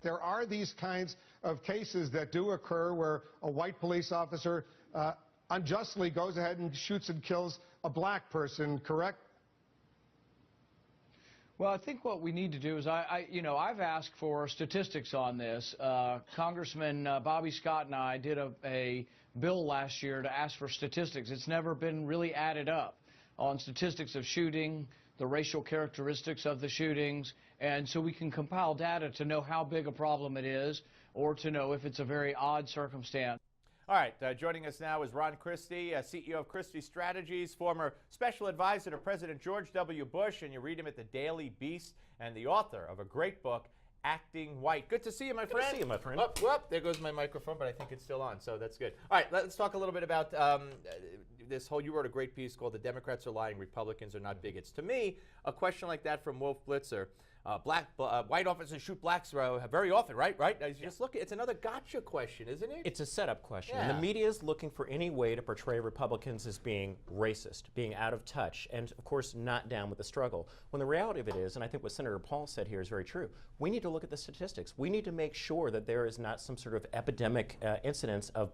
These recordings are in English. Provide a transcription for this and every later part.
there are these kinds of cases that do occur where a white police officer unjustly goes ahead and shoots and kills a black person, correct? Well, I think what we need to do is, I've asked for statistics on this. Congressman Bobby Scott and I did a bill last year to ask for statistics. It's never been really added up on statistics of shooting, the racial characteristics of the shootings, and so we can compile data to know how big a problem it is or to know if it's a very odd circumstance. All right, joining us now is Ron Christie, CEO of Christie Strategies, former special advisor to President George W. Bush, and you read him at the Daily Beast, and the author of a great book, Acting White. Good to see you, my friend. Good to see you, my friend. There goes my microphone, but I think it's still on, so that's good. All right, let's talk a little bit about this whole, you wrote a great piece called The Democrats Are Lying, Republicans Are Not Bigots. To me, a question like that from Wolf Blitzer, white officers shoot blacks very often, right? Just look, it's another gotcha question, isn't it? It's a setup question. Yeah. And the media is looking for any way to portray Republicans as being racist, being out of touch, and of course not down with the struggle. When the reality of it is, and I think what Senator Paul said here is very true, we need to look at the statistics. We need to make sure that there is not some sort of epidemic incidence of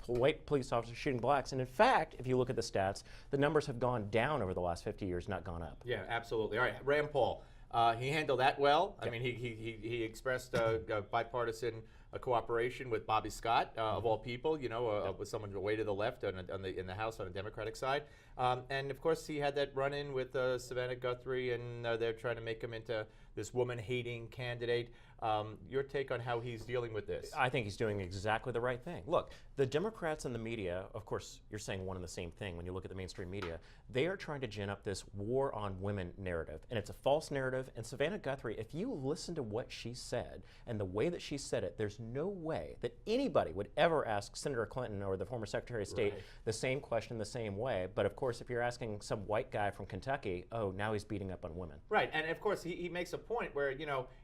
white police officers shooting blacks. And in fact, if you look at the stats, the numbers have gone down over the last 50 years, not gone up. Yeah, absolutely. All right, Rand Paul. He handled that well. I mean, he expressed bipartisan cooperation with Bobby Scott, of all people, with someone way to the left in the House on the Democratic side. And of course, he had that run-in with Savannah Guthrie, and they're trying to make him into this woman-hating candidate. Your take on how he's dealing with this? I think he's doing exactly the right thing. Look, the Democrats and the media, of course, you're saying one and the same thing when you look at the mainstream media. They are trying to gin up this war on women narrative, and it's a false narrative. And Savannah Guthrie, if you listen to what she said and the way that she said it, there's no way that anybody would ever ask Senator Clinton or the former Secretary of State the same question the same way. But of course, if you're asking some white guy from Kentucky, oh, now he's beating up on women. Right, and of course, he makes a point where,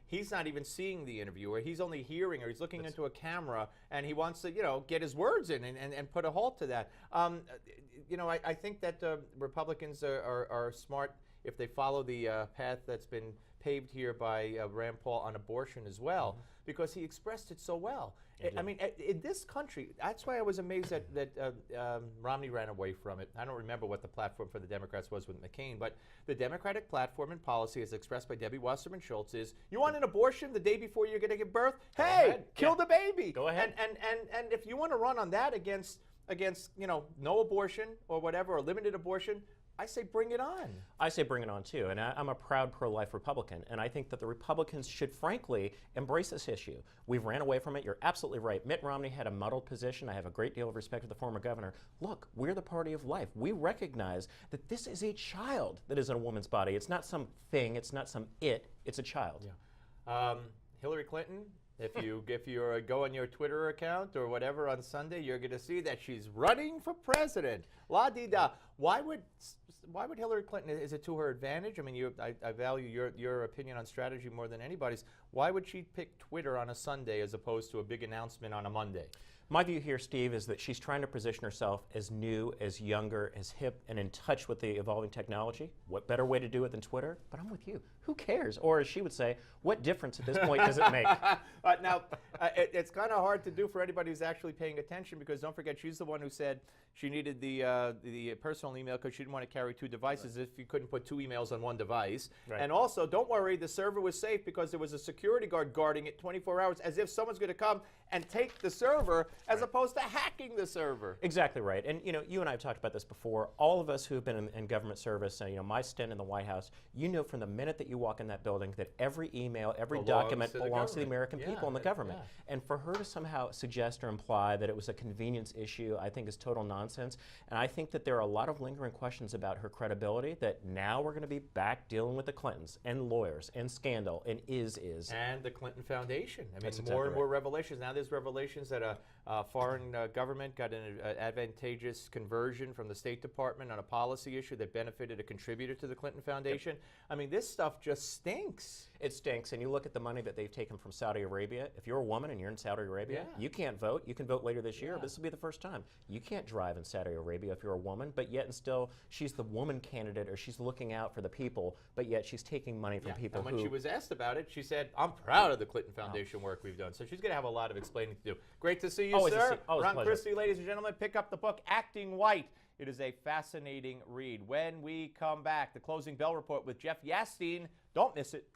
he's not even seeing the interview, or he's only hearing, or he's looking into a camera, and he wants to, get his words in and put a halt to that. I think that Republicans are smart if they follow the path that's been paved here by Rand Paul on abortion as well, because he expressed it so well. I mean, in this country, that's why I was amazed that Romney ran away from it. I don't remember what the platform for the Democrats was with McCain, but the Democratic platform and policy as expressed by Debbie Wasserman Schultz is, you want an abortion the day before you're going to give birth? Hey, kill the baby. Go ahead. And if you want to run on that against no abortion or whatever, or limited abortion, I say bring it on. I say bring it on too, and I'm a proud pro-life Republican, and I think that the Republicans should frankly embrace this issue. We've ran away from it. You're absolutely right. Mitt Romney had a muddled position. I have a great deal of respect for the former governor. Look, we're the party of life. We recognize that this is a child that is in a woman's body. It's not some thing. It's not some it. It's a child. Yeah. Hillary Clinton, if you go on your Twitter account or whatever on Sunday, you're going to see that she's running for president. La-di-da. Why would Hillary Clinton, is it to her advantage? I mean, I value your opinion on strategy more than anybody's. Why would she pick Twitter on a Sunday as opposed to a big announcement on a Monday? My view here, Steve, is that she's trying to position herself as new, as younger, as hip, and in touch with the evolving technology. What better way to do it than Twitter? But I'm with you. Who cares? Or as she would say, what difference at this point does it make? Now, it's kind of hard to do for anybody who's actually paying attention, because don't forget, she's the one who said she needed the personal email because she didn't want to carry two devices if you couldn't put two emails on one device. Right. And also, don't worry, the server was safe because there was a security guard guarding it 24 hours, as if someone's going to come and take the server as opposed to hacking the server. Exactly right. And you and I have talked about this before. All of us who have been in government service, my stint in the White House, from the minute that you walk in that building that every email, every document belongs to the American people and the government. Yeah. And for her to somehow suggest or imply that it was a convenience issue, I think is total nonsense. And I think that there are a lot of lingering questions about her credibility that now we're going to be back dealing with the Clintons and lawyers and scandal and is. And the Clinton Foundation. I mean, That's more exactly and more revelations. Now there's revelations that foreign government got an advantageous conversion from the State Department on a policy issue that benefited a contributor to the Clinton Foundation. I mean, this stuff just stinks. It stinks, and you look at the money that they've taken from Saudi Arabia. If you're a woman and you're in Saudi Arabia, you can't vote. You can vote later this year, but this will be the first time. You can't drive in Saudi Arabia if you're a woman, but yet and still she's the woman candidate, or she's looking out for the people, but yet she's taking money from people and when she was asked about it, she said, I'm proud of the Clinton Foundation work we've done. So she's going to have a lot of explaining to do. Great to see you, Always sir. Ron Christie, ladies and gentlemen, pick up the book, Acting White. It is a fascinating read. When we come back, the Closing Bell Report with Jeff Yasteen. Don't miss it.